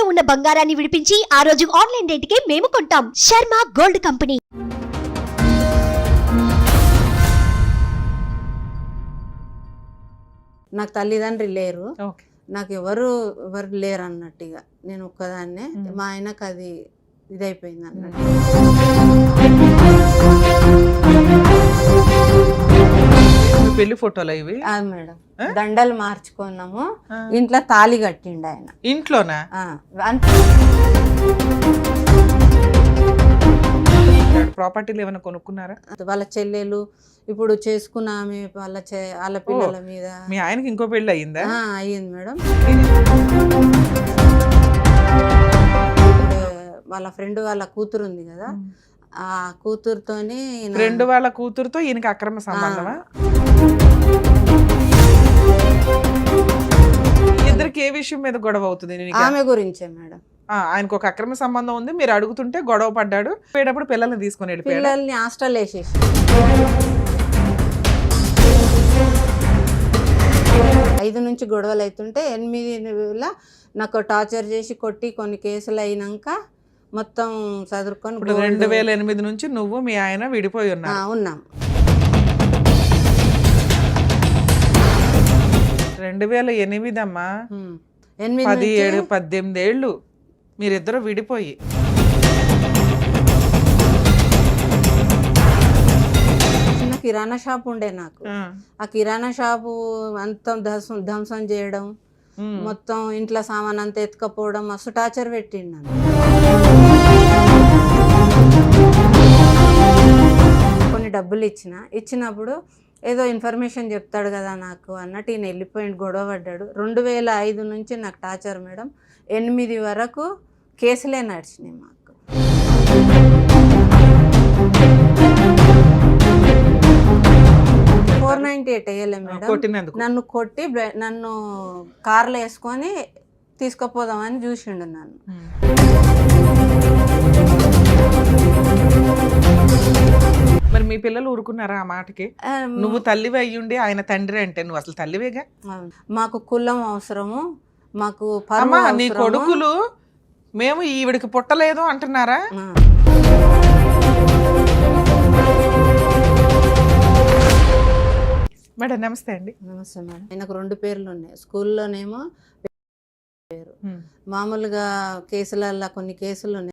ఇంట్లో ఉన్న బంగారాన్ని విడిపించి ఆ రోజు ఆన్లైన్ రేటుకే మేము కొంటాం. Sharma gold company. నాకు తల్లిదండ్రి లేరు, నాకు ఎవరు లేరు అన్నట్టుగా నేను ఒక్కదాన్నే. మా ఆయనకు అది ఇదైపోయింది అన్నట్టు. పెళ్లి ఫోటోలు ఇవి మేడం, దండలు మార్చుకున్నాము, ఇంట్లో తాళి కట్టిండు ఆయన. ఇంట్లోనా? ప్రాపర్టీలు ఏమైనా కొనుక్కున్నారా? వాళ్ళ చెల్లెలు ఇప్పుడు చేసుకున్న ఆమె వాళ్ళ పిల్లల మీద. మీ ఆయనకి ఇంకో పెళ్లి అయ్యిందా? అయ్యింది మేడం. వాళ్ళ ఫ్రెండ్ వాళ్ళ కూతురు ఉంది కదా, ఆ కూతురుతోని. ఫ్రెండ్ వాళ్ళ కూతురుతో ఈయనకి అక్రమ సంబంధమా? ఇద్దరికి ఏ విషయం మీద గొడవ అవుతుంది? ఆమె గురించే మేడం. ఆయనకు ఒక అక్రమ సంబంధం ఉంది, మీరు అడుగుతుంటే గొడవ పడ్డాడు. పోయేటప్పుడు పిల్లల్ని తీసుకొని వెళ్ళిపోయాడు. పిల్లల్ని హాస్టల్ వేసేసి 5 నుంచి గొడవలు అవుతుంటే 8 నాకు టార్చర్ చేసి కొట్టి కొన్ని కేసులు అయినాక మొత్తం చదువుకొని 2008 నుంచి నువ్వు మీ ఆయన విడిపోయి ఉన్నాం. 2008 అమ్మా, 17-18 ఏళ్ళు మీరిద్దరు విడిపోయి. చిన్న కిరాణా షాప్ ఉండే నాకు. ఆ కిరాణా షాపు అంతా ధ్వంసం చేయడం, మొత్తం ఇంట్లో సామాన్ అంతా ఎత్తుకపోవడం, మస్తు టార్చర్ పెట్టిండు నన్ను. కొన్ని డబ్బులు ఇచ్చినప్పుడు ఏదో ఇన్ఫర్మేషన్ చెప్తాడు కదా నాకు అన్నట్టు ఈయన వెళ్ళిపోయింది, గొడవ పడ్డాడు. 2005 నుంచి నాకు టార్చర్ మేడం. 8 వరకు కేసులే నడిచినాయి మాకు. 498 వేయలే మేడం. నన్ను కొట్టి నన్ను కార్లో వేసుకొని తీసుకుపోదామని చూసిండు నన్ను. మరి మీ పిల్లలు ఊరుకున్నారా ఆ మాటకి? నువ్వు తల్లివి అయ్యుండి ఆయన తండ్రి అంటే నువ్వు అసలు తల్లివేగా. మాకు కులం అవసరము, మాకు నీ కొడుకులు మేము ఈవిడికి పుట్టలేదు అంటున్నారా? మేడం నమస్తే అండి. నమస్తే మేడం. నాకు 2 పేర్లు ఉన్నాయి. స్కూల్లోనేమో పేరు, మామూలుగా కేసులల్లో కొన్ని కేసులు ఉన్నాయి.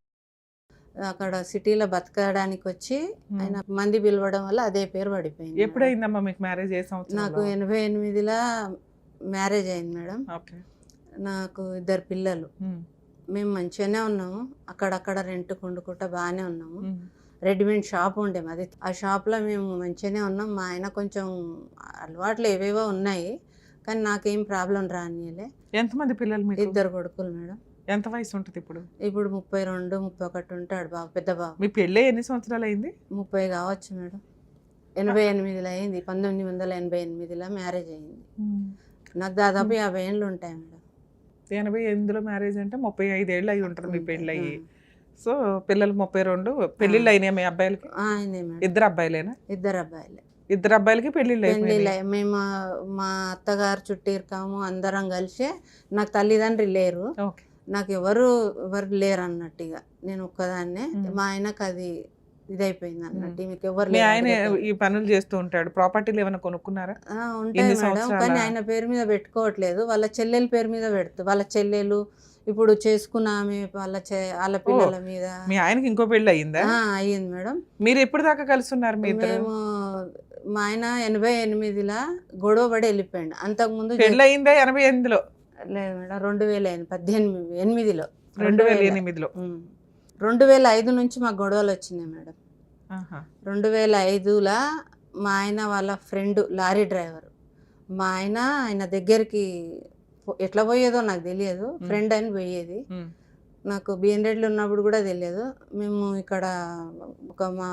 అక్కడ సిటీలో బతకడానికి వచ్చి ఆయన మంది పిలవడం వల్ల అదే పేరు పడిపోయింది. ఎప్పుడైందమ్మా మీకు మ్యారేజ్? నాకు 88లో మ్యారేజ్ అయింది మేడం. నాకు 2 పిల్లలు. మేము మంచిగానే ఉన్నాము, అక్కడక్కడ రెంట్ కొండుకుంటా బాగానే ఉన్నాము. రెడీమేడ్ షాప్ ఉండే మాది. ఆ షాప్లో మేము మంచిగానే ఉన్నాం. మా ఆయన కొంచెం అలవాట్లు ఏవేవో ఉన్నాయి, కానీ నాకేం ప్రాబ్లం రానియలే. ఎంతమంది పిల్లలు? 2 కొడుకులు మేడం. ఎంత వయసు ఉంటుంది ఇప్పుడు? ఇప్పుడు 32, 31 ఉంటాడు బాబు, పెద్ద బాబు. మీ పెళ్ళి ఎన్ని సంవత్సరాలు అయింది? 30 కావచ్చు మేడం. 88లో అయింది. 1988లో మ్యారేజ్ అయింది. నాకు దాదాపు 50 ఏళ్ళు ఉంటాయి మేడం. 88లో మ్యారేజ్ అంటే 35 ఏళ్ళు అయి ఉంటుంది మీ పెళ్ళి అయ్యి. సో పిల్లలు 32. పెళ్ళిళ్ళు అయినాయి మీ అబ్బాయిలకి? 2 అబ్బాయిలేనా? 2 అబ్బాయిలే. 2 అబ్బాయిలకి పెళ్ళిళ్ళు అయినాయి. మేము మా అత్తగారు చుట్టిరుకాము, అందరం కలిసి. నాకు తల్లిదండ్రి లేరు, నాకు ఎవరు లేరు అన్నట్టుగా నేను ఒక్కదాన్నే. మా ఆయనకు అది ఇదైపోయింది అన్నట్టు. మీకు ఎవరు? మీ ఆయన ఈ పనులు చేస్తూ ఉంటాడు. ప్రాపర్టీలు ఏమైనా కొనుక్కున్నారా? ఉంటాయి మేడం, కానీ ఆయన పేరు మీద పెట్టుకోవట్లేదు, వాళ్ళ చెల్లెల పేరు మీద పెడుతుంది. వాళ్ళ చెల్లెలు ఇప్పుడు చేసుకున్న ఆమె వాళ్ళ పిల్లల మీద. మీ ఆయనకి ఇంకో పెళ్లి అయ్యిందా? అయ్యింది మేడం. మీరు ఎప్పుడు దాకా కలిసి ఉన్నారు? మేము మా ఆయన 88లో గొడవ పడి వెళ్ళిపోయాడు. అంతకుముందు పెళ్ళి అయిందా 88లో? లేదు మేడం, 2008లో. 2005 నుంచి మాకు గొడవలు వచ్చినాయి మేడం. 2005లో మా ఆయన వాళ్ళ ఫ్రెండ్ లారీ డ్రైవర్. మా ఆయన దగ్గరికి ఎట్లా పోయేదో నాకు తెలియదు, ఫ్రెండ్ అని పోయేది. నాకు బిఎన్రెడ్లు ఉన్నప్పుడు కూడా తెలియదు. మేము ఇక్కడ మా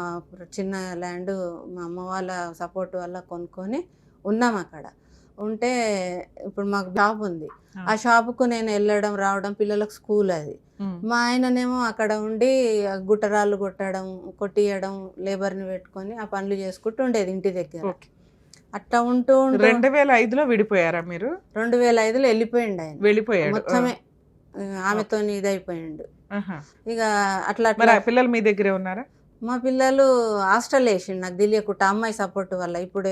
చిన్న ల్యాండ్ మా అమ్మ వాళ్ళ సపోర్ట్ వల్ల కొనుక్కొని ఉన్నాం. అక్కడ ఉంటే ఇప్పుడు మాకు షాప్ ఉంది. ఆ షాపుకు నేను వెళ్ళడం రావడం, పిల్లలకు స్కూల్ అది. మా ఆయననేమో అక్కడ ఉండి గుట్టరాళ్ళు కొట్టియడం, లేబర్ని పెట్టుకొని ఆ పనులు చేసుకుంటూ ఉండేది ఇంటి దగ్గర. అట్లా ఉంటూ 2005లో విడిపోయారా మీరు? 2005లో వెళ్ళిపోయిండు ఆయన. వెళ్ళిపోయాడు మొత్తమే ఆమెతో ఇదైపోయిండు. ఆహా. ఇక అట్లా మరి అట్లా ఆ పిల్లలు మీ దగ్గరే ఉన్నారా? మా పిల్లలు హాస్టల్ వేసిండు నాకు తెలియకుండా అమ్మాయి సపోర్ట్ వల్ల. ఇప్పుడు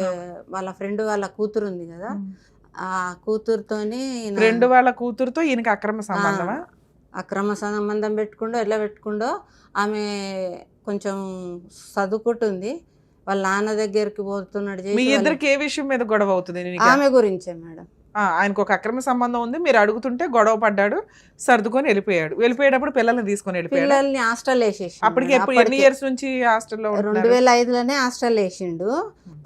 వాళ్ళ ఫ్రెండ్ వాళ్ళ కూతురు ఉంది కదా, ఆ కూతురుతోని ఫ్రెండ్ వాళ్ళ కూతురుతో ఈయనకి అక్రమ సంబంధమా? అక్రమ సంబంధం పెట్టుకుండో ఎట్లా పెట్టుకుండో. ఆమె కొంచెం చదువుకుంటుంది, వాళ్ళ నాన్న దగ్గరికి పోతున్నాడు మీ చేసి ఇద్దరికి ఏ విషయం మీద గొడవ అవుతుంది నీకు? ఆమె గురించే మేడం. ఆయనకు ఒక అక్రమ సంబంధం ఉంది, మీరు అడుగుతుంటే గొడవ పడ్డాడు, సర్దుకొని వెళ్ళిపోయాడు. వెళ్ళిపోయేటప్పుడు పిల్లల్ని తీసుకొని వెళ్ళిపోయాడు. పిల్లల్ని హాస్టల్ వేసేసి అప్పటికి ఎన్ని ఇయర్స్ నుంచి హాస్టల్లో? 2005లోనే హాస్టల్ వేసిండు.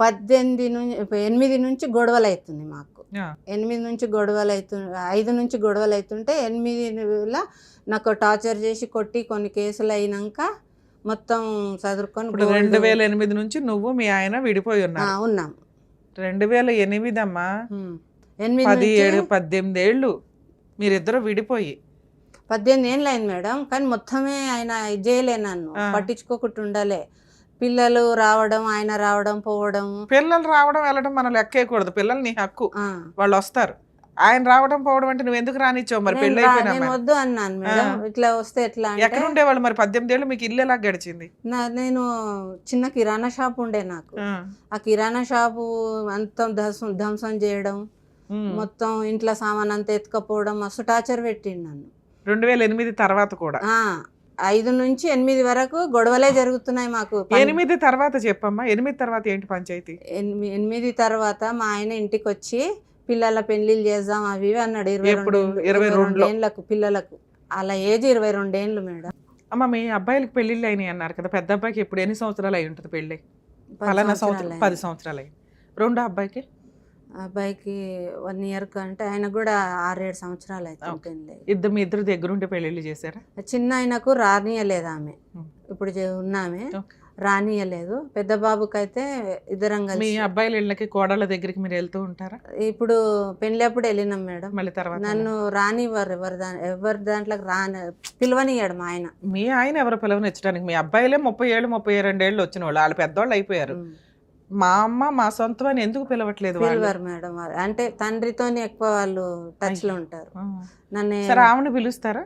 8 నుంచి గొడవలు అవుతుంది మాకు. 8 నుంచి గొడవలు అవుతుంది, 5 నుంచి గొడవలు అవుతుంటే 8లో నాకు టార్చర్ చేసి కొట్టి కొన్ని కేసులు అయినాక మొత్తం చదువుకొని 2008 నుంచి నువ్వు మీ ఆయన విడిపోయి ఉన్నాం. 2008 అమ్మా, 18 ఏళ్ళు మీరిద్దరు విడిపోయి. 18 ఏళ్ళు అయింది మేడం. కానీ మొత్తమే ఆయన ఇది చేయలే, నన్ను పట్టించుకోకుండా ఉండాలి. పిల్లలు రావడం, ఆయన రావడం పోవడం. పిల్లలు రావడం వెళ్ళడం మనం లెక్కేయకూడదు, పిల్లలు నీ హక్కు, వాళ్ళు వస్తారు. ఆయన రావడం పోవడం అంటే నువ్వు ఎందుకు రానిచ్చావు? మరి పెళ్లి నేను వద్దు అన్నాను మేడం. ఇట్లా వస్తే ఎట్లా? ఎక్కడ ఉండేవాళ్ళు మరి? 18 ఏళ్ళు మీకు ఇల్లు ఎలా గడిచింది? నేను చిన్న కిరాణా షాప్ ఉండే నాకు. ఆ కిరాణా షాపు అంతా ధ్వంసం చేయడం, మొత్తం ఇంట్లో సామాన్ అంతా ఎత్తుకపోవడం, మస్తు టార్చర్ పెట్టిండు నన్ను. 2008 తర్వాత కూడా 5 నుంచి 8 వరకు గొడవలే జరుగుతున్నాయి మాకు. 8 తర్వాత చెప్పమ్మా, 8 తర్వాత ఏంటి పంచాయతీ? 8 తర్వాత మా ఆయన ఇంటికి వచ్చి పిల్లల పెళ్లిళ్ళు చేద్దాం అవి అన్నాడు. 22 ఏళ్ళకు పిల్లలకు. అలా ఏజ్ 22 ఏళ్ళు మేడం. అమ్మ, మీ అబ్బాయిలకి పెళ్లిళ్ళు అయినాయి అన్నారు కదా, పెద్ద అబ్బాయికి ఎప్పుడు ఎన్ని సంవత్సరాలు అయి ఉంటుంది పెళ్ళి? 10 సంవత్సరాలు అయ్యి. రెండో అబ్బాయికి? అబ్బాయికి 1 ఇయర్ అంటే ఆయన కూడా 6-7 సంవత్సరాలు అయితే. మీ ఇద్దరు దగ్గరుంటే పెళ్ళిళ్ళు చేశారా? చిన్న ఆయనకు రానియలేదు ఆమె, ఇప్పుడు ఉన్నామే రానియలేదు. పెద్ద బాబుకి అయితే ఇద్దరం కలిసి. మీ అబ్బాయిల ఇళ్ళకి కోడళ్ళ దగ్గరికి మీరు వెళ్తూ ఉంటారా? ఇప్పుడు పెళ్లి అప్పుడు వెళ్ళినాం మేడం. మళ్ళీ తర్వాత నన్ను రానివ్వరు, ఎవరి దాంట్లోకి పిలవనియ్యాడు మా ఆయన. మీ ఆయన ఎవరు పిలవనిచ్చడానికి? మీ అబ్బాయిలే 30 ఏళ్ళు 32 ఏళ్ళు వచ్చిన వాళ్ళు, వాళ్ళు పెద్దవాళ్ళు అయిపోయారు. మా అమ్మ మా సొంతం అని ఎందుకు పిలవట్లేదు? పిలవరు మేడం, అంటే తండ్రితోనే ఎక్కువ వాళ్ళు టచ్ లో ఉంటారు. నన్ను సరే, ఆవిడని పిలుస్తారా?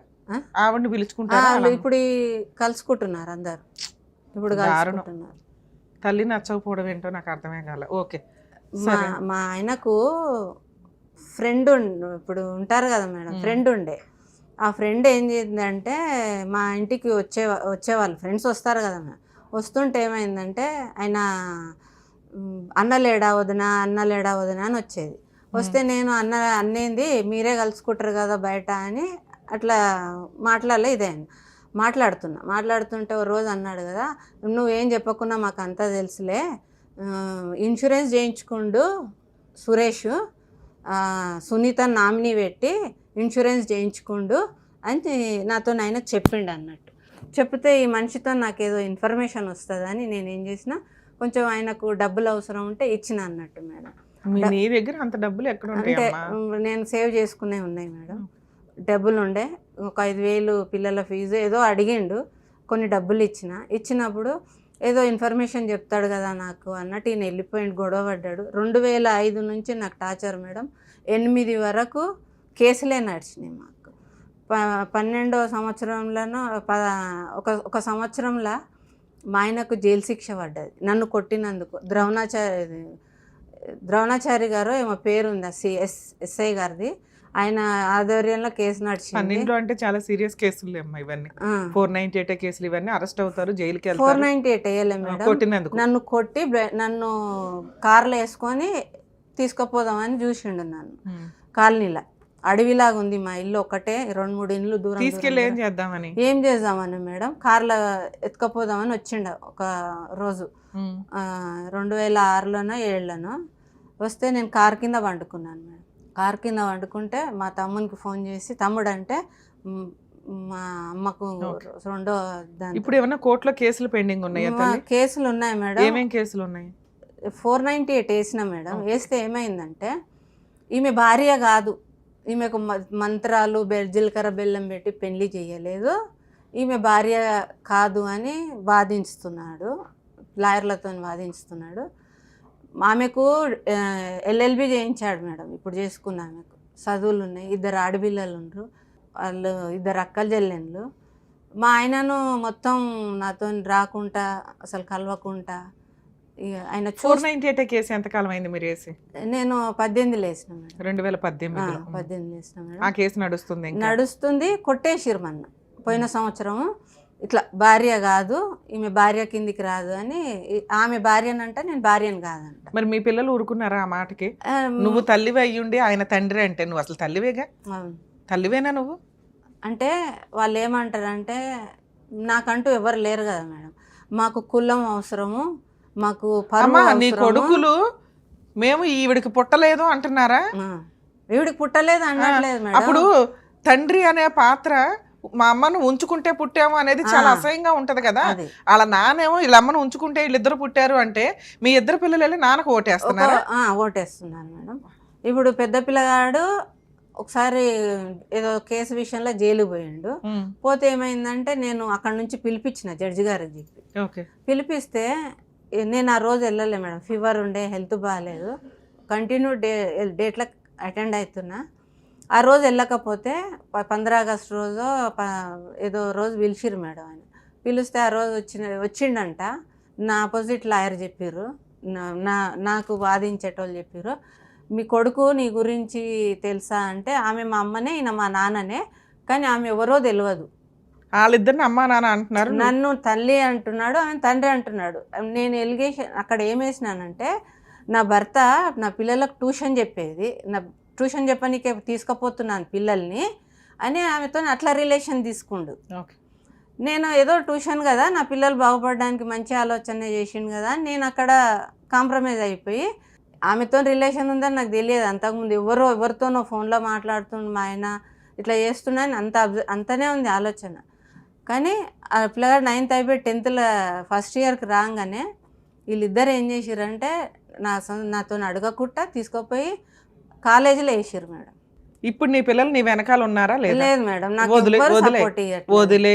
ఆవిడని పిలుచుకుంటారా? ఇప్పుడు కలుసుకుంటున్నారు అందరు, ఇప్పుడు కలుసుకుంటున్నారు. తల్లి నచ్చకపోవడం ఏంటో నాకు అర్థమే కాలే. ఓకే. మా ఆయనకు ఫ్రెండ్ ఇప్పుడు ఉంటారు కదా మేడం, ఫ్రెండ్ ఉండే. ఆ ఫ్రెండ్ ఏం చేసిందంటే, మా ఇంటికి వచ్చేవాళ్ళు ఫ్రెండ్స్ వస్తారు కదా, వస్తుంటే ఏమైందంటే ఆయన అన్నలేడా వదినా అని వచ్చేది. వస్తే నేను అన్నేంది మీరే కలుసుకుంటారు కదా బయట అని అట్లా మాట్లాడుతుంటే ఓ రోజు అన్నాడు కదా, నువ్వేం చెప్పకుండా మాకు అంతా తెలుసులే, ఇన్సూరెన్స్ చేయించుకుండు సురేష్, సునీత నామినీ పెట్టి ఇన్సూరెన్స్ చేయించుకుండు అని నాతో ఆయన చెప్పిండు అన్నట్టు. చెప్తే ఈ మనిషితో నాకేదో ఇన్ఫర్మేషన్ వస్తుందని నేనేం చేసిన, కొంచెం ఆయనకు డబ్బులు అవసరం ఉంటే ఇచ్చిన అన్నట్టు మేడం. నీ దగ్గర అంత డబ్బులు ఎక్కడ ఉంటాయి? అంటే నేను సేవ్ చేసుకునే ఉన్నాయి మేడం. డబ్బులు ఉండే, ఒక 5,000 పిల్లల ఫీజు ఏదో అడిగిండు, కొన్ని డబ్బులు ఇచ్చినప్పుడు ఏదో ఇన్ఫర్మేషన్ చెప్తాడు కదా నాకు అన్నట్టు ఈయన వెళ్ళిపోయిండు, గొడవ పడ్డాడు. 2005 నుంచి నాకు టార్చర్ మేడం. 8 వరకు కేసులే నడిచినాయి మాకు. 12వ సంవత్సరంలోనూ ఒక సంవత్సరంలో మా ఆయనకు జైలు శిక్ష పడ్డది నన్ను కొట్టినందుకు. ద్రోణాచారి గారు ఏమో పేరు ఉంది, ఎస్ఐ గారిది, ఆయన ఆధ్వర్యంలో కేసు నడిచింది. అంటే చాలా సీరియస్ కేసులు ఇవన్నీ, 498 కేసులు, ఇవన్నీ అరెస్ట్ అవుతారు, జైలుకి వెళ్తారు. 498 వేయలే మేడం, నన్ను కొట్టి నన్ను కార్లో వేసుకొని తీసుకుపోదామని చూసిండు నన్ను. కాలనీలో అడవిలాగా ఉంది మా ఇల్లు, ఒకటే 2-3 ఇండ్లు దూరం. తీసుకెళ్ళి ఏం చేద్దామని మేడం, కార్లో ఎత్తుకపోదామని వచ్చిండు ఒక రోజు. 2006లోనో 2007లోనో వస్తే నేను కార్ కింద వండుకున్నాను మేడం. కార్ కింద వండుకుంటే మా తమ్మునికి ఫోన్ చేసి, తమ్ముడు అంటే మా అమ్మకు రెండో దాని. ఇప్పుడు ఏమన్నా కోర్టులో కేసులు పెండింగ్ ఉన్నాయా? కేసులు ఉన్నాయి మేడం. ఏమేం కేసులు ఉన్నాయి? 498 వేసిన మేడం. వేస్తే ఏమైందంటే, ఈమె భార్య కాదు, ఈమెకు మంత్రాలు జీలకర్ర బెల్లం పెట్టి పెళ్లి చేయలేదు, ఈమె భార్య కాదు అని వాదించుతున్నాడు, లాయర్లతో వాదించుతున్నాడు. ఆమెకు LLB చేయించాడు మేడం. ఇప్పుడు చేసుకున్న ఆమెకు చదువులు ఉన్నాయి, 2 ఆడపిల్లలు ఉన్నారు. వాళ్ళు ఇద్దరు అక్కలు చెల్లెళ్ళు. మా ఆయనను మొత్తం నాతో రాకుండా అసలు కలవకుండా ఇక ఆయన 498 కేసు ఎంతకాలం అయింది మీరు వేసి? నేను 18 వేసిన మేడం. 2018 18 వేసిన మేడం. ఆ కేసు నడుస్తుంది ఇంకా? నడుస్తుంది. కొట్టేసిరు మొన్న పోయిన సంవత్సరము. ఇట్లా భార్య కాదు, ఈమె భార్య కిందికి రాదు అని, ఆమె భార్యనంట, నేను భార్యను కాదంట. మరి మీ పిల్లలు ఊరుకున్నారా ఆ మాటకి? ఆ, నువ్వు తల్లివి అయ్యుండి ఆయన తండ్రి అంటే నువ్వు అసలు తల్లివేగా? అవును. తల్లివేనా నువ్వు? అంటే వాళ్ళు ఏమంటారంటే, నాకంటూ ఎవరు లేరు కదా మేడం, మాకు కులం అవసరము, మాకు పరువు అమ్మా నీ అవసరము. కొడుకులు మేము ఈవిడికి పుట్టలేదు అంటున్నారా? ఈవిడికి పుట్టలేదు అనట్లేదు మేడం. అప్పుడు తండ్రి అనే పాత్ర మా అమ్మను ఉంచుకుంటే పుట్టాము అనేది చాలా అసహ్యంగా ఉంటది కదా. అది. వాళ్ళ నానేమో వీళ్ళ అమ్మను ఉంచుకుంటే వీళ్ళిద్దరు పుట్టారు అంటే మీ ఇద్దరు పిల్లలు వెళ్ళి నాన్నకు ఓటేస్తున్నారా? ఓటేస్తున్నాను మేడం. ఇప్పుడు పెద్ద పిల్లగాడు ఒకసారి ఏదో కేసు విషయంలో జైలు పోయిండు. పోతే ఏమైందంటే, నేను అక్కడ నుంచి పిలిపించిన జడ్జి గారికి చెప్పి. ఓకే. పిలిపిస్తే నేను ఆ రోజు వెళ్ళలే మేడం, ఫీవర్ ఉండే, హెల్త్ బాగాలేదు. కంటిన్యూ డేట్లకు అటెండ్ అవుతున్నా. ఆ రోజు వెళ్ళకపోతే 15 ఆగస్టు రోజు ఏదో రోజు పిలిచిరు మేడం. ఆయన పిలిస్తే ఆ రోజు వచ్చిండంట. నా ఆపోజిట్ లాయర్ చెప్పారు, నాకు వాదించేటోళ్ళు చెప్పారు, మీ కొడుకు నీ గురించి తెలుసా అంటే, ఆమె మా అమ్మనే, ఈయన మా నాన్ననే, కానీ ఆమె ఎవరో తెలియదు. వాళ్ళిద్దరిని అమ్మా నాన్న అంటున్నారు, నన్ను తల్లి అంటున్నాడు, ఆమె తండ్రి అంటున్నాడు. నేను ఎలిగేషన్ అక్కడ ఏమేసినానంటే, నా భర్త నా పిల్లలకు ట్యూషన్ చెప్పేది, నా ట్యూషన్ చెప్పనీకే తీసుకుపోతున్నాను పిల్లల్ని అని ఆమెతో అట్లా రిలేషన్ తీసుకుండు. నేను ఏదో ట్యూషన్ కదా, నా పిల్లలు బాగుపడడానికి మంచి ఆలోచన చేసిండు కదా, నేను అక్కడ కాంప్రమైజ్ అయిపోయి, ఆమెతో రిలేషన్ ఉందని నాకు తెలియదు అంతకుముందు. ఎవరితోనో ఫోన్లో మాట్లాడుతుండు మా ఆయన, ఇట్లా చేస్తున్నాను అంతనే ఉంది ఆలోచన. కానీ ఆ పిల్లగాడు 9th అయిపోయి 10th ఫస్ట్ ఇయర్కి రాగానే వీళ్ళిద్దరు ఏం చేసిరంటే, నాతో అడగకుండా తీసుకుపోయి కాలేజీలో వేసారు మేడం. ఇప్పుడు నీ పిల్లలు నీ వెనకాల ఉన్నారా? లేదు మేడం, నాకు సపోర్ట్ వదిలే.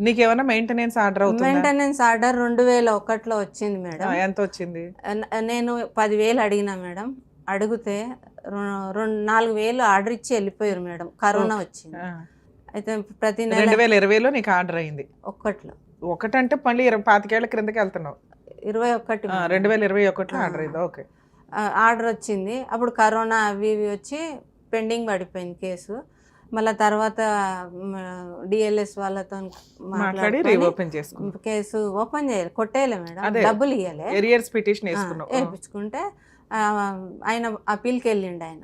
నీకేమైనా మెయింటెనెన్స్ ఆర్డర్ అవుతుంది? మెయింటెనెన్స్ ఆర్డర్ 2001లో వచ్చింది మేడం. ఎంత వచ్చింది? నేను 10,000 అడిగినా మేడం. అడిగితే 4,000 ఆర్డర్ ఇచ్చి వెళ్ళిపోయారు మేడం. కరోనా వచ్చింది. అయితే ప్రతి నెల 2020లో నీకు ఆర్డర్ అయింది? ఒకటంటే మళ్ళీ 25 ఏళ్ల క్రిందకి వెళ్తున్నావు. 21 2021లో ఆర్డర్ అయింది. ఓకే. ఆర్డర్ వచ్చింది. అప్పుడు కరోనా అవి ఇవి వచ్చి పెండింగ్ పడిపోయింది కేసు. మళ్ళీ తర్వాత డిఎల్ఎస్ వాళ్ళతో మాట్లాడి రీఓపెన్ చేసుకున్నాం. కేసు ఓపెన్ చేయాలి, కొట్టేయలే మేడం, డబ్బులు ఇవ్వాలి, వేయించుకుంటే ఆయన అప్పీల్కి వెళ్ళిండు. ఆయన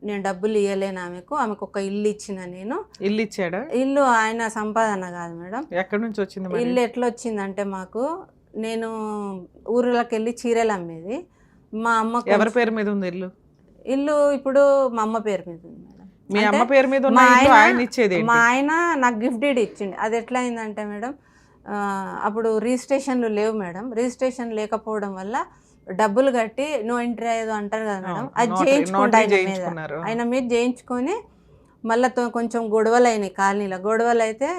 నేను డబ్బులు ఇవ్వలేను ఆమెకు ఒక ఇల్లు ఇచ్చిన. నేను ఇల్లు ఇచ్చాడా? ఇల్లు ఆయన సంపాదన కాదు మేడం. ఎక్కడి నుంచి వచ్చింది ఇల్లు? ఎట్లా వచ్చిందంటే, మాకు నేను ఊర్లోకి వెళ్ళి చీరలు అమ్మేది. మా అమ్మ ఎవరి పేరు మీద ఉంది ఇల్లు? ఇల్లు ఇప్పుడు మా అమ్మ పేరు మీద ఉంది మేడం. మీ అమ్మ పేరు మీద ఉన్న ఇల్లు ఆయన ఇచ్చేది? మా ఆయన నాకు గిఫ్ట్ డీడ్ ఇచ్చిండు. అది ఎట్లా అయిందంటే మేడం, అప్పుడు రిజిస్ట్రేషన్లు లేవు మేడం. రిజిస్ట్రేషన్ లేకపోవడం వల్ల డబ్బులు కట్టి నో ఎంట్రీ ఏదో అంటారు కదా మేడం, అది చేయించుకోండి ఆయన మీద చేయించుకొని, మళ్ళీ కొంచెం గొడవలు అయినాయి కాలనీలో. గొడవలు అయితే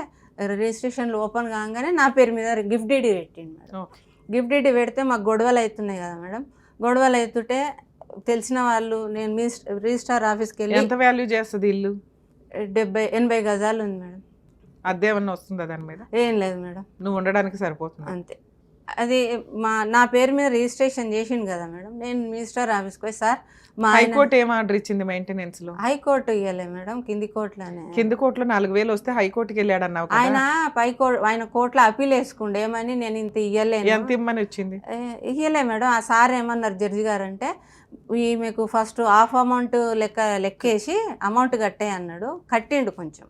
రిజిస్ట్రేషన్లు ఓపెన్ కాగానే నా పేరు మీద గిఫ్ట్ డీడీ పెట్టిండు మేడం. గిఫ్ట్ డీడీ పెడితే మాకు గొడవలు అవుతున్నాయి కదా మేడం. గొడవలు అవుతుంటే తెలిసిన వాళ్ళు, నేను రిజిస్ట్రార్ ఆఫీస్కి వెళ్ళి. ఎంత వాల్యూ చేస్తుంది ఇల్లు? 70-80 గజాలు ఉంది మేడం. అదే ఏమన్నా వస్తుందా దాని మీద? ఏం లేదు మేడం, నువ్వు ఉండడానికి సరిపోతుంది అంతే. అది నా పేరు మీద రిజిస్ట్రేషన్ చేసిండు కదా మేడం. నేను మినిస్టర్ ఆఫీస్కి పోయి, సార్ మా హైకోర్టు ఏం ఆర్డర్ ఇచ్చింది మెయింటెనెన్స్ లో? హైకోర్టు ఇవ్వలే మేడం, కింది కోర్టులోనే. కింది కోర్టులో 4,000 వస్తే హైకోర్టుకి వెళ్ళాడు అన్నావు. ఆయన కోర్టులో అప్పీల్ వేసుకుండే, ఏమని నేను ఇంత ఇవ్వలేను. ఎంత ఇమ్మని వచ్చింది? ఇవ్వలే మేడం. ఆ సార్ ఏమన్నారు జడ్జి గారు అంటే, మీకు ఫస్ట్ హాఫ్ అమౌంట్ లెక్కేసి అమౌంట్ కట్టే అన్నాడు. కట్టిండు. కొంచెం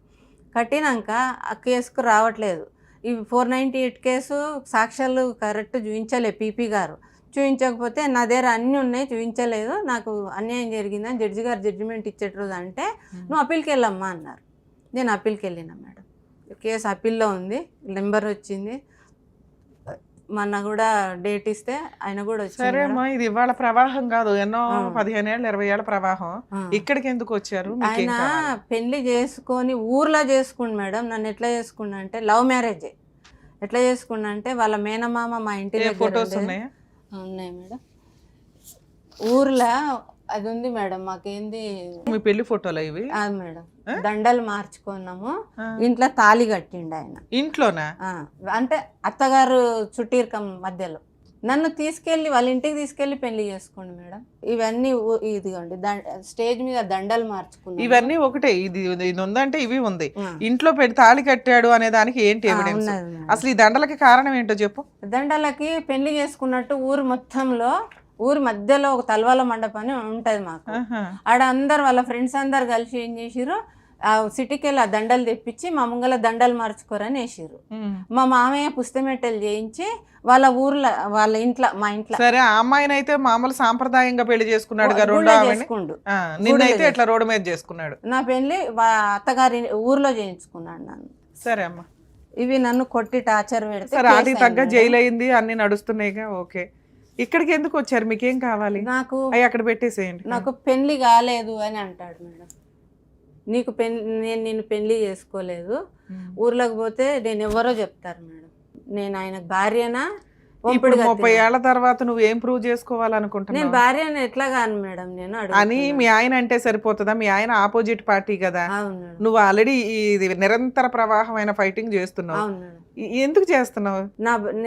కట్టినాక ఆ కేసుకు రావట్లేదు. ఈ 498 కేసు సాక్ష్యాలు కరెక్ట్ చూపించలే పీపీ గారు. చూపించకపోతే నా దగ్గర అన్నీ ఉన్నాయి, చూపించలేదు, నాకు అన్యాయం జరిగిందని జడ్జి గారు జడ్జిమెంట్ ఇచ్చేట రోజు అంటే, నువ్వు అప్పీల్కి వెళ్ళమ్మా అన్నారు. నేను అప్పీల్కి వెళ్ళినా మేడం. కేసు అప్పీల్లో ఉంది, నెంబర్ వచ్చింది. మొన్న కూడా డేట్ ఇస్తే ఆయన కూడా వచ్చారు. సరే అమ్మా, ఇది ఇవాళ ప్రవాహం కాదు, ఎన్నో 15 ఏళ్ళు 20 ఏళ్ళ ప్రవాహం. ఇక్కడికి ఎందుకు వచ్చారు? ఆయన పెళ్లి చేసుకొని ఊర్లో చేసుకుండు మేడం. నన్ను ఎట్లా చేసుకున్నా అంటే, లవ్ మ్యారేజ్. ఎట్లా చేసుకున్నా అంటే, వాళ్ళ మేనమామ మా ఇంటి దగ్గర ఫొటోస్ ఉన్నాయా? ఉన్నాయి మేడం. ఊర్లో అది ఉంది మేడం మాకేంది మీ పెళ్లి ఫోటోలు ఇవి? అది మేడం దండలు మార్చుకున్నాము, ఇంట్లో తాళి కట్టిండు ఆయన. ఇంట్లోనా? అంటే అత్తగారు చుట్టీరకం మధ్యలో నన్ను తీసుకెళ్లి వాళ్ళ ఇంటికి తీసుకెళ్లి పెళ్లి చేసుకోండి మేడం. ఇవన్నీ ఇదిగోండి స్టేజ్ మీద దండలు మార్చుకున్నాం. ఇవన్నీ ఒకటే, ఇది ఉందంటే ఇవి ఉంది. ఇంట్లో పెట్టి తాళి కట్టాడు అనే దానికి ఏంటి ఎవిడెన్స్? అసలు ఈ దండలకి కారణం ఏంటో చెప్పు. దండలకి పెళ్లి చేసుకున్నట్టు ఊరు మొత్తంలో ఊరి మధ్యలో ఒక తలవాల మండపం అని ఉంటది మాకు. ఆడ అందరు వాళ్ళ ఫ్రెండ్స్ అందరు కలిసి ఏం చేసిర్రు, ఆ సిటీకి వెళ్ళి ఆ దండలు తెప్పించి మా ముంగల దండలు మార్చుకోరని వేసిర్రు. మా మామయ్య పుస్తమెట్టెలు చేయించి వాళ్ళ ఊర్లో వాళ్ళ ఇంట్లో మా ఇంట్లో. సరే, ఆ అమ్మాయిని అయితే మామూలు సాంప్రదాయంగా పెళ్లి చేసుకున్నాడు, నిన్నైతే ఇట్లా రోడ్డు మీద చేసుకున్నాడు. నా పెళ్లి అత్తగారి ఊర్లో చేయించుకున్నాడు నన్ను. సరే అమ్మా, ఇవి నన్ను కొట్టి టార్చర్ పెడితే సరే వాటికి తగ్గ జైలు అయింది, అన్ని నడుస్తున్నాయిగా. ఓకే, ఇక్కడికి ఎందుకు వచ్చారు? మీకేం కావాలి? నాకు అక్కడ పెట్టేసేయండి. నాకు పెళ్లి కాలేదు అని అంటాడు మేడం. నీకు నేను పెళ్లి చేసుకోలేదు, ఊర్లోకి పోతే నేను ఎవరో చెప్తారు మేడం. నేను ఆయన భార్యనా? 30 ఏళ్ల తర్వాత నువ్వు ఏం ప్రూవ్ చేసుకోవాలనుకుంటున్నావు? నేను భార్యను ఎట్లా కాను మేడం నేను అని మీ ఆయన అంటే సరిపోతుందా? మీ ఆయన ఆపోజిట్ పార్టీ కదా. నువ్వు ఆల్రెడీ ఇది నిరంతర ప్రవాహమైన ఫైటింగ్ చేస్తున్నావు. ఎందుకు చేస్తున్నావు?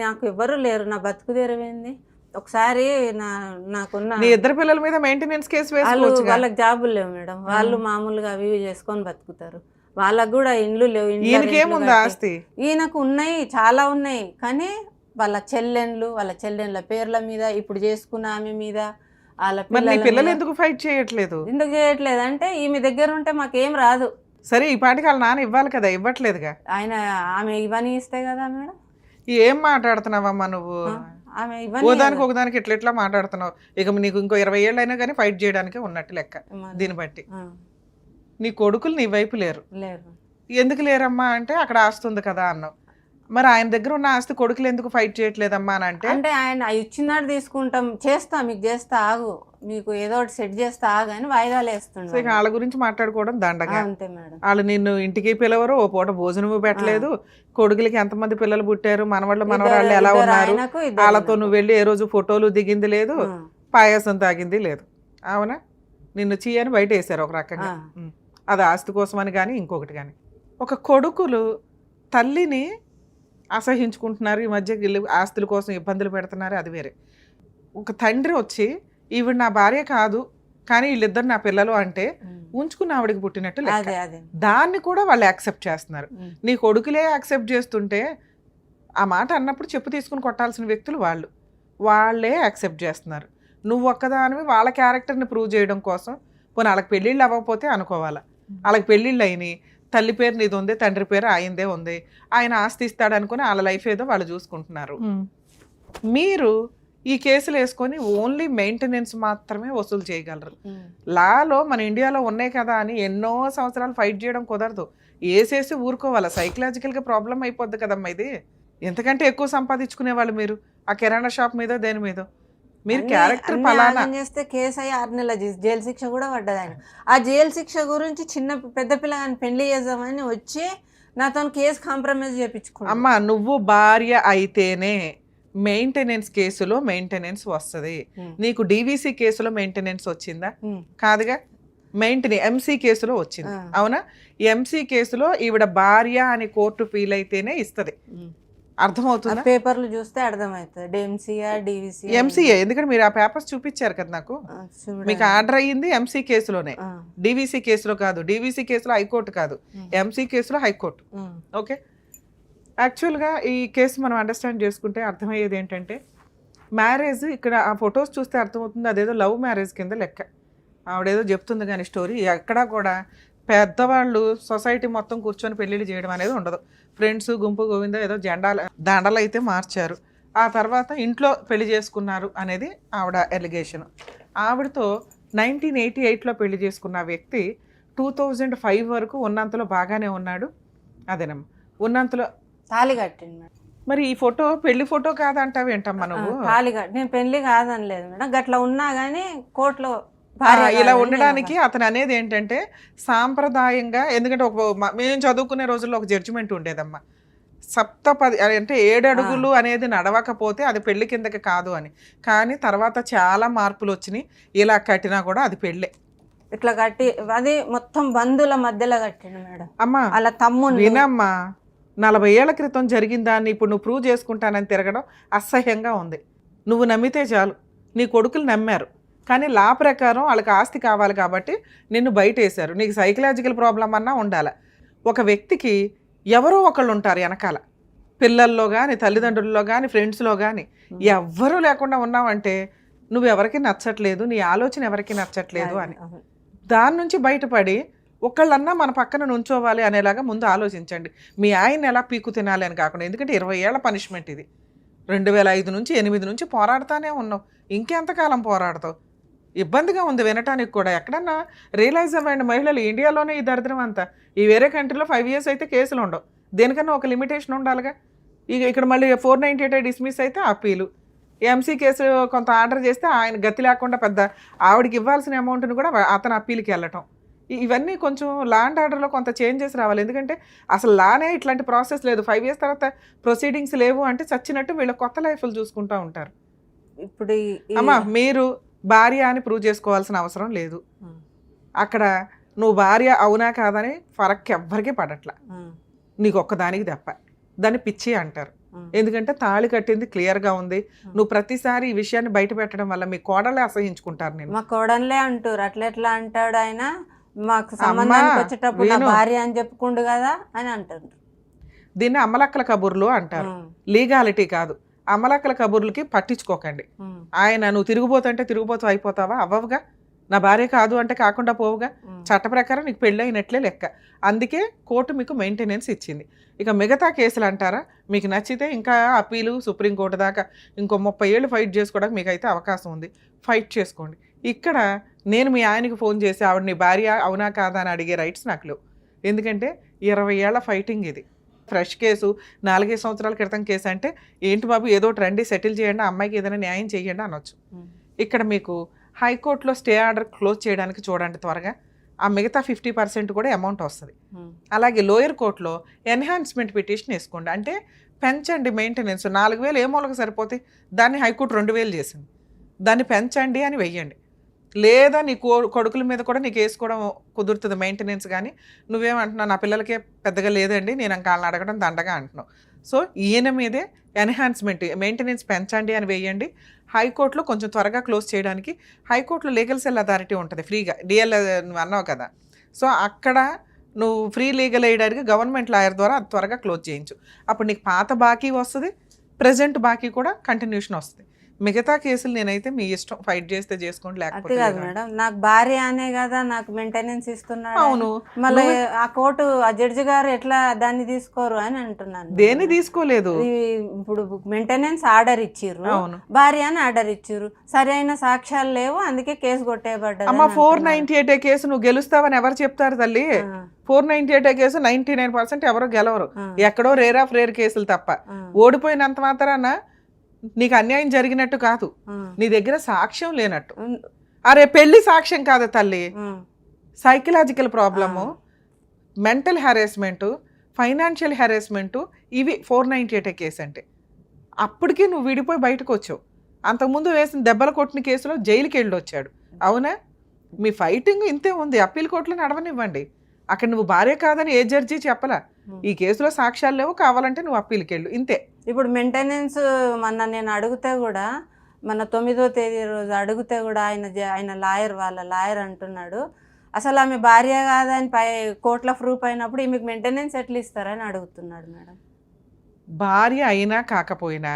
నాకు ఎవరు లేరు, నా బతుకు తెరవేంది. ఒకసారి నాకున్న నీ ఇద్దరు పిల్లల మీద మెయింటెనెన్స్ కేసు వేసుకోవచ్చు. వాళ్ళకి జాబులు లేవు మేడం, వాళ్ళు మామూలుగా అవి చేసుకొని బతుకుతారు. వాళ్ళకు కూడా ఇండ్లు లేవు. ఈయనకేముంది ఆస్తి? ఈయనకు ఉన్నాయి, చాలా ఉన్నాయి. కానీ వాళ్ళ చెల్లెండ్ల పేర్ల మీద, ఇప్పుడు చేసుకున్న ఆమె మీద, వాళ్ళ పిల్లలు ఎందుకు ఫైట్ చేయట్లేదు? ఎందుకు చేయట్లేదు అంటే ఈమె దగ్గర ఉంటే మాకేం రాదు. సరే, ఈ పాటికి వాళ్ళ నాన్న ఇవ్వాలి కదా, ఇవ్వట్లేదుగా. ఆయన ఆమె ఇవన్నీ ఇస్తే కదా మేడం. ఏం మాట్లాడుతున్నావమ్మా నువ్వు? ఓదానికి ఒకదానికి ఎట్లా మాట్లాడుతున్నావు? ఇక నీకు ఇంకో 20 ఏళ్ళు అయినా కానీ ఫైట్ చేయడానికి ఉన్నట్టు లెక్క. దీన్ని బట్టి నీ కొడుకులు నీ వైపు లేరు. ఎందుకు లేరమ్మా అంటే అక్కడ ఆస్తి ఉంది కదా అన్నావు. మరి ఆయన దగ్గర ఉన్న ఆస్తి కొడుకులు ఎందుకు ఫైట్ చేయట్లేదమ్మా అని అంటే ఆయన ఇచ్చినాడు తీసుకుంటాం, చేస్తా, మీకు చేస్తా ఆగు, మీకు ఏదో ఒకటి సెట్ చేస్తా ఆగు అని వాయిదాలు వేస్తుండే. వాళ్ళ గురించి మాట్లాడుకోవడం దండగా. అంతే మేడం. వాళ్ళు నిన్ను ఇంటికి పిలవరు, ఓ పూట భోజనము పెట్టలేదు. కొడుకులకి ఎంతమంది పిల్లలు పుట్టారు, మనవాళ్ళు మనవరాళ్ళు ఎలా ఉన్నారు, వాళ్ళతో నువ్వు వెళ్ళి ఏ రోజు ఫోటోలు దిగింది లేదు, పాయాసం తాగింది లేదు. అవునా? నిన్ను చీయని బయట వేసారు ఒక రకంగా. అది ఆస్తి కోసమని కానీ ఇంకొకటి కానీ. ఒక కొడుకులు తల్లిని అసహించుకుంటున్నారు ఈ మధ్య, ఆస్తుల కోసం ఇబ్బందులు పెడుతున్నారు, అది వేరే. ఒక తండ్రి వచ్చి ఈవిడ నా భార్య కాదు కానీ వీళ్ళిద్దరు నా పిల్లలు అంటే ఉంచుకున్న ఆవిడకి పుట్టినట్టు లెక్క. దాన్ని కూడా వాళ్ళు యాక్సెప్ట్ చేస్తున్నారు. నీ కొడుకులే యాక్సెప్ట్ చేస్తుంటే ఆ మాట అన్నప్పుడు చెప్పు తీసుకుని కొట్టాల్సిన వ్యక్తులు వాళ్ళే యాక్సెప్ట్ చేస్తున్నారు. నువ్వు ఒక్కదానివి వాళ్ళ క్యారెక్టర్ని ప్రూవ్ చేయడం కోసం. పోనీ వాళ్ళకి పెళ్ళిళ్ళు అవ్వకపోతే అనుకోవాలా, వాళ్ళకి పెళ్ళిళ్ళు అయినాయి, తల్లి పేరు నీది ఉంది, తండ్రి పేరు ఆయనదే ఉంది, ఆయన ఆస్తి ఇస్తాడు అనుకుని వాళ్ళ లైఫ్ ఏదో వాళ్ళు చూసుకుంటున్నారు. మీరు ఈ కేసులు వేసుకొని ఓన్లీ మెయింటెనెన్స్ మాత్రమే వసూలు చేయగలరు. లాలో మన ఇండియాలో ఉన్నాయి కదా అని ఎన్నో సంవత్సరాలు ఫైట్ చేయడం కుదరదు. వేసేసి ఊరుకోవాలా, సైకలాజికల్గా ప్రాబ్లం అయిపోద్ది కదమ్మా ఇది. ఎంతకంటే ఎక్కువ సంపాదించుకునే వాళ్ళు మీరు ఆ కిరాణా షాప్ మీద దేని మీద. మీరు క్యారెక్టర్ పలానా చేస్తే కేసు అయ్యి 6 నెలల జైలు శిక్ష కూడా పడ్డది. ఆయన ఆ జైలు శిక్ష గురించి పెద్ద పిల్లగాని పెళ్లి చేద్దామని వచ్చి నాతో కేసు కాంప్రమైజ్ చేయించుకున్నా. అమ్మా, నువ్వు భార్య అయితేనే మెయింటెనెన్స్ కేసులో మెయింటెనెన్స్ వస్తుంది. నీకు డివిసి కేసులో మెయింటెనెన్స్ వచ్చిందా? కాదుగా. ఎంసీ కేసులో వచ్చింది, అవునా? ఎంసీ కేసులో ఈవిడ భార్య అని కోర్టు ఫీల్ అయితేనే ఇస్తుంది. అర్థమవుతుంది? పేపర్లు చూస్తే అర్థమవుతుంది ఎంసీఏ. ఎందుకంటే మీరు ఆ పేపర్స్ చూపించారు కదా నాకు. మీకు ఆర్డర్ అయ్యింది ఎంసీ కేసులోనే, డివిసి కేసులో కాదు. డివిసి కేసులో హైకోర్టు కాదు, ఎంసీ కేసులో హైకోర్టు. ఓకే, యాక్చువల్గా ఈ కేసు మనం అండర్స్టాండ్ చేసుకుంటే అర్థమయ్యేది ఏంటంటే, మ్యారేజ్ ఇక్కడ ఆ ఫొటోస్ చూస్తే అర్థమవుతుంది అదేదో లవ్ మ్యారేజ్ కింద లెక్క. ఆవిడేదో చెప్తుంది కానీ స్టోరీ ఎక్కడా కూడా పెద్దవాళ్ళు సొసైటీ మొత్తం కూర్చొని పెళ్ళిళ్ళు చేయడం అనేది ఉండదు. ఫ్రెండ్స్ గుంపు గోవింద ఏదో దండలు అయితే మార్చారు, ఆ తర్వాత ఇంట్లో పెళ్లి చేసుకున్నారు అనేది ఆవిడ ఎలిగేషన్. ఆవిడతో 1988లో పెళ్లి చేసుకున్న వ్యక్తి 2005 వరకు ఉన్నంతలో బాగానే ఉన్నాడు. అదేనమ్మా, ఉన్నంతలో తాళి కట్టింది. మరి ఈ ఫోటో పెళ్లి ఫోటో కాదంటావు ఏంటమ్మా నువ్వు? తాళి కట్టి నేను పెళ్లి కాదని లేదు మేడం, గట్లా ఉన్నా కానీ కోర్టులో ఇలా ఉండడానికి అతను అనేది ఏంటంటే సాంప్రదాయంగా. ఎందుకంటే మేము చదువుకునే రోజుల్లో ఒక జడ్జిమెంట్ ఉండేదమ్మా, సప్తపది అంటే 7 అడుగులు అనేది నడవకపోతే అది పెళ్లి కిందకి కాదు అని. కానీ తర్వాత చాలా మార్పులు వచ్చినాయి. ఇలా కట్టినా కూడా అది పెళ్ళే. ఇట్లా కట్టి అది మొత్తం బంధువుల మధ్యలో కట్టిండు మేడం. అమ్మా అలా తమ్ముడు వినమ్మా, 40 ఏళ్ల క్రితం జరిగిన దాన్ని ఇప్పుడు నువ్వు ప్రూవ్ చేసుకుంటానని తిరగడం అసహ్యంగా ఉంది. నువ్వు నమ్మితే చాలు. నీ కొడుకులు నమ్మారు, కానీ లా ప్రకారం వాళ్ళకి ఆస్తి కావాలి కాబట్టి నిన్ను బయటేశారు. నీకు సైకలాజికల్ ప్రాబ్లం అన్నా ఉండాలి. ఒక వ్యక్తికి ఎవరో ఒకళ్ళు ఉంటారు వెనకాల, పిల్లల్లో కానీ తల్లిదండ్రుల్లో కానీ ఫ్రెండ్స్లో కానీ. ఎవ్వరూ లేకుండా ఉన్నావంటే నువ్వు ఎవరికి నచ్చట్లేదు, నీ ఆలోచన ఎవరికి నచ్చట్లేదు అని. దాని నుంచి బయటపడి ఒకళ్ళన్నా మన పక్కన నుంచోవాలి అనేలాగా ముందు ఆలోచించండి. మీ ఆయన ఎలా పీకు తినాలి అని కాకుండా. ఎందుకంటే 20 ఏళ్ల పనిష్మెంట్ ఇది. 2005 నుంచి 8 నుంచి పోరాడుతూనే ఉన్నావు. ఇంకెంతకాలం పోరాడతావు? ఇబ్బందిగా ఉంది వినటానికి కూడా. ఎక్కడన్నా రియలైజ్ అవ్వండి మహిళలు, ఇండియాలోనే ఈ దరిద్రం అంతా. ఈ వేరే కంట్రీలో 5 years అయితే కేసులు ఉండవు. దేనికన్నా ఒక లిమిటేషన్ ఉండాలిగా. ఇక్కడ మళ్ళీ 498 డిస్మిస్ అయితే అప్పీలు. ఎంసీ కేసు కొంత ఆర్డర్ చేస్తే ఆయన గతి లేకుండా పెద్ద ఆవిడకి ఇవ్వాల్సిన అమౌంట్ని కూడా అతను అప్పీల్కి వెళ్ళటం. ఇవన్నీ కొంచెం లా అండ్ ఆర్డర్లో కొంత చేంజెస్ రావాలి. ఎందుకంటే అసలు లానే ఇట్లాంటి ప్రాసెస్ లేదు. 5 years తర్వాత ప్రొసీడింగ్స్ లేవు అంటే చచ్చినట్టు వీళ్ళ కొత్త లైఫ్లు చూసుకుంటూ ఉంటారు. ఇప్పుడు అమ్మా మీరు భార్య అని ప్రూవ్ చేసుకోవాల్సిన అవసరం లేదు. అక్కడ నువ్వు భార్య అవునా కాదని ఫరక్ ఎవ్వరికీ పడట్లా. నీకు ఒక్కదానికి తప్ప. దాన్ని పిచ్చి అంటారు. ఎందుకంటే తాళి కట్టింది క్లియర్గా ఉంది. నువ్వు ప్రతిసారి ఈ విషయాన్ని బయట పెట్టడం వల్ల మీ కోడలే అసహించుకుంటారు. నేను మా కోడలే అంటారు. అట్లా అంటాడు ఆయన. మాకు సంబంధానికి వచ్చేటప్పుడు నా భార్య అని చెప్పుకుండు కదా అని అంటారు. దీన్ని అమ్మలక్కల కబుర్లు అంటారు. లీగాలిటీ కాదు. అమ్మలక్కల కబుర్లకి పట్టించుకోకండి. ఆయన నువ్వు తిరిగిపోతుంటే తిరిగిపోతూ అయిపోతావా? అవ్వవుగా. నా భార్య కాదు అంటే కాకుండా పోవుగా. చట్ట ప్రకారం నీకు పెళ్ళి అయినట్లే లెక్క. అందుకే కోర్టు మీకు మెయింటెనెన్స్ ఇచ్చింది. ఇక మిగతా కేసులు అంటారా, మీకు నచ్చితే ఇంకా అప్పీలు సుప్రీంకోర్టు దాకా ఇంకో 30 ఏళ్ళు ఫైట్ చేసుకోవడానికి మీకు అయితే అవకాశం ఉంది. ఫైట్ చేసుకోండి. ఇక్కడ నేను మీ ఆయనకి ఫోన్ చేసి ఆవిడ నీ భార్య అవునా కాదా అని అడిగే రైట్స్ నాకు లేవు. ఎందుకంటే 20 ఏళ్ల ఫైటింగ్ ఇది. ఫ్రెష్ కేసు, 4 సంవత్సరాల క్రితం కేసు అంటే ఏంటి బాబు ఏదో రండి సెటిల్ చేయండి, అమ్మాయికి ఏదైనా న్యాయం చేయండి అనొచ్చు. ఇక్కడ మీకు హైకోర్టులో స్టే ఆర్డర్ క్లోజ్ చేయడానికి చూడండి త్వరగా. ఆ మిగతా 50% కూడా అమౌంట్ వస్తుంది. అలాగే లోయర్ కోర్టులో ఎన్హాన్స్మెంట్ పిటిషన్ వేసుకోండి. అంటే పెంచండి మెయింటెనెన్స్. 4,000 ఏ మూలకు సరిపోతాయి, దాన్ని హైకోర్టు 2,000 చేసింది. దాన్ని పెంచండి అని వెయ్యండి. లేదా నీ కొడుకుల మీద కూడా నీకు వేసుకోవడం కుదురుతుంది మెయింటెనెన్స్. కానీ నువ్వేమంటున్నావు, నా పిల్లలకే పెద్దగా లేదండి, నేను ఇంకా వాళ్ళని అడగడం దండగా అంటున్నావు. సో ఈయన మీదే ఎన్హాన్స్మెంట్ మెయింటెనెన్స్ పెంచండి అని వేయండి. హైకోర్టులో కొంచెం త్వరగా క్లోజ్ చేయడానికి హైకోర్టులో లీగల్ సెల్ అథారిటీ ఉంటుంది ఫ్రీగా. డిఎల్ నువ్వు అన్నావు కదా, సో అక్కడ నువ్వు free legal aid government lawyer ద్వారా అది త్వరగా క్లోజ్ చేయించు. అప్పుడు నీకు పాత బాకీ వస్తుంది, ప్రజెంట్ బాకీ కూడా కంటిన్యూషన్ వస్తుంది. మిగతా కేసులు నేనైతే మీ ఇష్టం, ఫైట్ చేస్తే చేసుకోండి, లేకపోతే కాదు మేడం. నాకు భార్య అనే కదా నాకు మెయింటెనెన్స్ ఇస్తున్నాడు. అవును, మళ్ళీ ఆ కోర్టు ఆ జడ్జి గారు ఎట్లా దాన్ని తీసుకోరు అని అంటున్నాను. దేన్ని తీసుకోలేదు. ఇప్పుడు మెయింటెనెన్స్ ఆర్డర్ ఇచ్చిర్రు, భార్య అని ఆర్డర్ ఇచ్చిర్రు, సరైన సాక్ష్యాలు లేవు, అందుకే కేసు కొట్టేయబడ్డది. అమ్మ 498 కేసు నువ్వు గెలుస్తావని ఎవరు చెప్తారు తల్లి? 498 కేసు 99% ఎవరో గెలవరు. ఎక్కడో రేర్ ఆఫ్ రేర్ కేసులు తప్ప. ఓడిపోయినంత మాత్రాన నీకు అన్యాయం జరిగినట్టు కాదు, నీ దగ్గర సాక్ష్యం లేనట్టు. అరే పెళ్లి సాక్ష్యం కాదు తల్లి, psychological problem, mental harassment, financial harassment, ఇవి 498 కేసు అంటే. అప్పటికి నువ్వు విడిపోయి బయటకు వచ్చావు. అంతకుముందు వేసిన దెబ్బల కొట్టిన కేసులో జైలుకి వెళ్ళి వచ్చాడు. అవునా? మీ ఫైటింగ్ ఇంతే ఉంది. అప్పీల్ కోర్టులో నడవనివ్వండి. అక్కడ నువ్వు భార్య కాదని ఏ జడ్జి చెప్పలా. ఈ కేసులో సాక్ష్యాలు లేవు, కావాలంటే నువ్వు అప్పీల్కి వెళ్ళు, ఇంతే. ఇప్పుడు మెయింటెనెన్స్ మొన్న నేను అడిగితే కూడా, మన 9వ తేదీ రోజు అడిగితే కూడా ఆయన వాళ్ళ లాయర్ అంటున్నాడు, అసలు ఆమె భార్య కాదని కోర్టులో ప్రూఫ్ అయినప్పుడు ఈమెకు మెయింటెనెన్స్ ఎట్లా ఇస్తారని అడుగుతున్నాడు మేడం. భార్య అయినా కాకపోయినా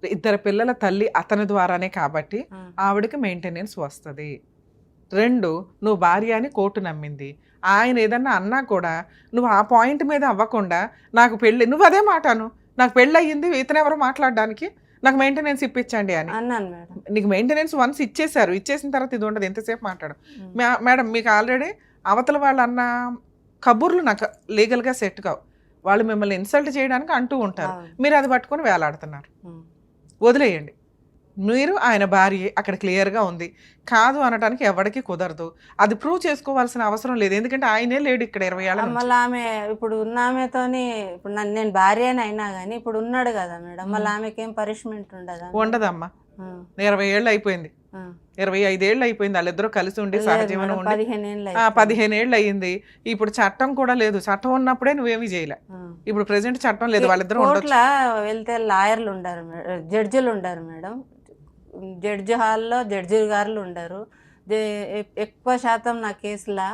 2 పిల్లల తల్లి అతని ద్వారానే కాబట్టి ఆవిడకి మెయింటెనెన్స్ వస్తుంది. 2, నువ్వు భార్య అని కోర్టు నమ్మింది. ఆయన ఏదన్నా అన్నా కూడా నువ్వు ఆ పాయింట్ మీద అవ్వకుండా నాకు పెళ్ళి, నువ్వు అదే మాటాను, నాకు పెళ్ళి అయ్యింది, ఇతనెవరో మాట్లాడడానికి, నాకు మెయింటెనెన్స్ ఇప్పించండి అని అన్నాను మేడం. నీకు మెయింటెనెన్స్ వన్స్ ఇచ్చేసారు, ఇచ్చేసిన తర్వాత ఇది ఉండదు, ఎంతసేపు మాట్లాడు. మేడం మీకు ఆల్రెడీ అవతల వాళ్ళు అన్న కబుర్లు నాకు లీగల్గా సెట్ కావు. వాళ్ళు మిమ్మల్ని ఇన్సల్ట్ చేయడానికి అంటూ ఉంటారు, మీరు అది పట్టుకొని వేలాడుతున్నారు. వదిలేయండి. మీరు ఆయన భార్య అక్కడ క్లియర్గా ఉంది. కాదు అనటానికి ఎవరికి కుదరదు. అది ప్రూవ్ చేసుకోవాల్సిన అవసరం లేదు. ఎందుకంటే ఆయనే లేడు ఇక్కడ 20 ఏళ్ల నుంచి. మళ్ళీ ఆమె ఇప్పుడు ఉన్న ఆమెతోని ఇప్పుడు నేను భార్య అయినా కానీ ఇప్పుడు ఉన్నాడు కదా మేడం, మళ్ళీ ఆమెకి ఏం పనిష్మెంట్ ఉండదా? ఉండదమ్మా. 20 ఏళ్ళు అయిపోయింది, 25 ఏళ్ళు అయిపోయింది వాళ్ళిద్దరూ కలిసి ఉండి సహజీవనం ఉండి. 15 ఏళ్ళు అయ్యింది. ఇప్పుడు చట్టం కూడా లేదు. చట్టం ఉన్నప్పుడే నువ్వేమీ చేయలే. ఇప్పుడు ప్రెసెంట్ చట్టం లేదు. వాళ్ళిద్దరూ కోర్టులో వెళ్తే లాయర్లు ఉండరు, జడ్జిలు ఉండరు మేడం. జడ్జి హాల్లో జడ్జి గారులు ఉండరు. ఎక్కువ శాతం నా కేసులో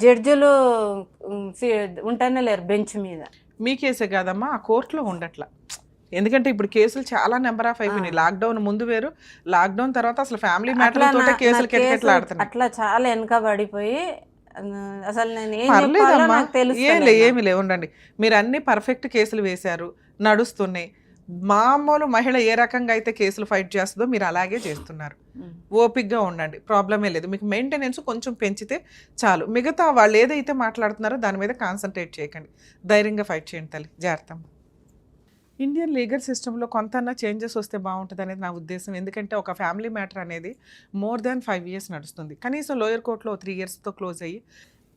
జడ్జిలు ఉంటేనే లేరు బెంచ్ మీద. మీ కేసే కాదమ్మా, ఆ కోర్టులో ఉండట్లా. ఎందుకంటే ఇప్పుడు కేసులు చాలా నెంబర్ ఆఫ్ అయిపోయినాయి. లాక్డౌన్ ముందు వేరు, లాక్డౌన్ తర్వాత అసలు ఫ్యామిలీ మ్యాటర్ తోటే కేసులు కిటకిటలాడుతున్నాయి. అట్లా చాలా వెనకబడిపోయి అసలు నేను పర్లేదమ్మా, ఏమి లేవు ఉండండి. మీరు అన్ని పర్ఫెక్ట్ కేసులు వేశారు, నడుస్తున్నాయి. మామూలు మహిళ ఏ రకంగా అయితే కేసులు ఫైట్ చేస్తుందో మీరు అలాగే చేస్తున్నారు. ఓపిక్గా ఉండండి, ప్రాబ్లమే లేదు. మీకు మెయింటెనెన్స్ కొంచెం పెంచితే చాలు. మిగతా వాళ్ళు ఏదైతే మాట్లాడుతున్నారో దాని మీద కాన్సన్ట్రేట్ చేయకండి. ధైర్యంగా ఫైట్ చేయండి తల్లి. జాగ్రత్త. ఇండియన్ లీగల్ సిస్టంలో కొంతన్నా చేంజెస్ వస్తే బాగుంటుంది అనేది నా ఉద్దేశం. ఎందుకంటే ఒక ఫ్యామిలీ మ్యాటర్ అనేది మోర్ దాన్ 5 years నడుస్తుంది. కనీసం లోయర్ కోర్టులో 3 yearsతో క్లోజ్ అయ్యి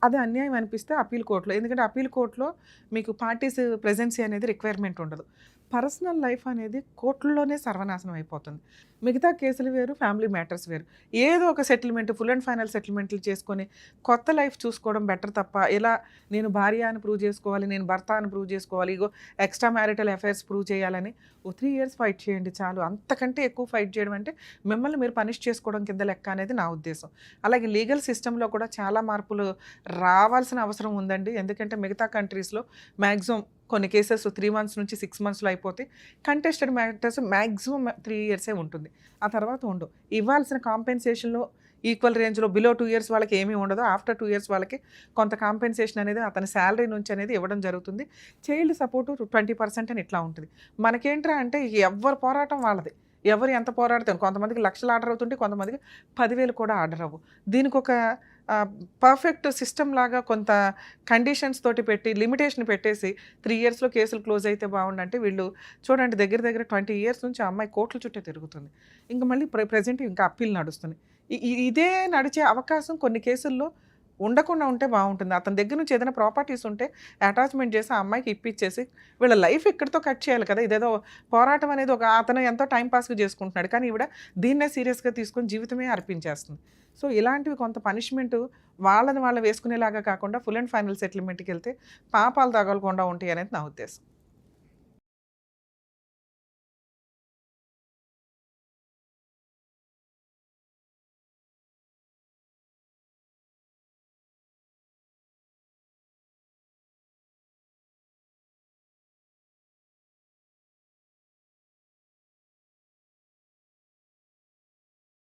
అది అన్యాయం అనిపిస్తే అప్పీల్ కోర్టులో, ఎందుకంటే అప్పీల్ కోర్టులో మీకు పార్టీస్ ప్రెజెన్సీ అనేది రిక్వైర్మెంట్ ఉండదు. పర్సనల్ లైఫ్ అనేది కోర్టుల్లోనే సర్వనాశనం అయిపోతుంది. మిగతా కేసులు వేరు, ఫ్యామిలీ మ్యాటర్స్ వేరు. ఏదో ఒక సెటిల్మెంట్, ఫుల్ అండ్ ఫైనల్ సెటిల్మెంట్లు చేసుకొని కొత్త లైఫ్ చూసుకోవడం బెటర్ తప్ప ఇలా నేను భార్య అని ప్రూవ్ చేసుకోవాలి, నేను భర్త అని ప్రూవ్ చేసుకోవాలి, ఇగో ఎక్స్ట్రా మ్యారిటల్ అఫైర్స్ ప్రూవ్ చేయాలని 3 years ఫైట్ చేయండి చాలు. అంతకంటే ఎక్కువ ఫైట్ చేయడం అంటే మిమ్మల్ని మీరు పనిష్ చేసుకోవడం కింద లెక్క అనేది నా ఉద్దేశం. అలాగే లీగల్ సిస్టంలో కూడా చాలా మార్పులు రావాల్సిన అవసరం ఉందండి. ఎందుకంటే మిగతా కంట్రీస్లో మ్యాక్సిమం కొన్ని కేసెస్ 3 months నుంచి 6 monthsలో అయిపోతే, కంటెస్టెడ్ మ్యాటర్స్ మ్యాక్సిమం 3 years ఉంటుంది. ఆ తర్వాత ఉండవు. ఇవ్వాల్సిన కాంపెన్సేషన్లో ఈక్వల్ రేంజ్లో బిలో 2 years వాళ్ళకి ఏమీ ఉండదు. ఆఫ్టర్ 2 years వాళ్ళకి కొంత కాంపెన్సేషన్ అనేది అతని శాలరీ నుంచి అనేది ఇవ్వడం జరుగుతుంది. చైల్డ్ సపోర్టు 20% అని ఇట్లా ఉంటుంది. మనకేంట్రా అంటే ఎవరి పోరాటం వాళ్ళది. ఎవరు ఎంత పోరాడతారు. కొంతమందికి లక్షలు ఆర్డర్ అవుతుంటే కొంతమందికి 10,000 కూడా ఆర్డర్ అవ్వు. దీనికి ఒక పర్ఫెక్ట్ సిస్టమ్ లాగా కొంత కండిషన్స్ తోటి పెట్టి లిమిటేషన్ పెట్టేసి 3 yearsలో కేసులు క్లోజ్ అయితే బాగుండంటే వీళ్ళు చూడండి దగ్గర 20 years నుంచి ఆ అమ్మాయి కోర్టుల చుట్టూ తిరుగుతుంది. ఇంకా మళ్ళీ ప్రెజెంట్ ఇంకా అప్పీల్ నడుస్తుంది. ఇదే నడిచే అవకాశం కొన్ని కేసుల్లో ఉండకుండా ఉంటే బాగుంటుంది. అతని దగ్గర నుంచి ఏదైనా ప్రాపర్టీస్ ఉంటే అటాచ్మెంట్ చేసి ఆ అమ్మాయికి ఇప్పించేసి వీళ్ళ లైఫ్ ఇక్కడితో కట్ చేయాలి కదా. ఇదేదో పోరాటం అనేది ఒక అతను ఎంతో టైంపాస్గా చేసుకుంటున్నాడు, కానీ ఈవిడ దీన్నే సీరియస్గా తీసుకొని జీవితమే అర్పించేస్తుంది. సో ఇలాంటివి కొంత పనిష్మెంట్ వాళ్ళని వాళ్ళు వేసుకునేలాగా కాకుండా ఫుల్ అండ్ ఫైనల్ సెటిల్మెంట్కి వెళ్తే పాపాలు తగలకుండా ఉంటాయి అనేది నా ఉద్దేశం.